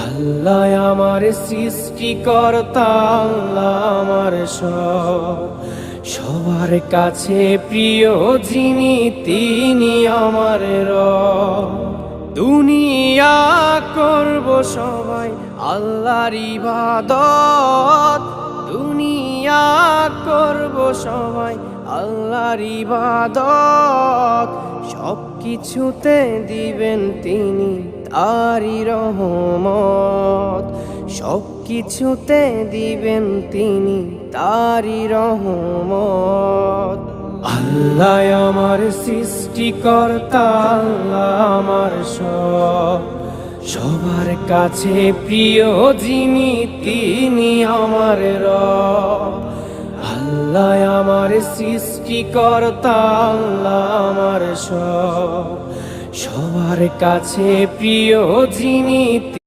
আল্লাহ আমার সৃষ্টিকর্তা, আল্লাহ আমার সব, সবার কাছে প্রিয় যিনি তিনি আমার রব। দুনিয়া করব সবাই আল্লাহর ইবাদত, দুনিয়া করব সবাই আল্লাহর ইবাদত, সব কিছুতে দিবেন তিনি তারি রহমত, সব কিছুতে দিবেন তিনি তারি রহমত। আল্লাহ আমার সৃষ্টিকর্তা, আল্লাহ আমার সব, সবার কাছে প্রিয় যিনি তিনি আমার রব। আল্লাহ আমার সৃষ্টিকর্তা, আল্লাহ আমার সব, সবার কাছে প্রিয় যিনি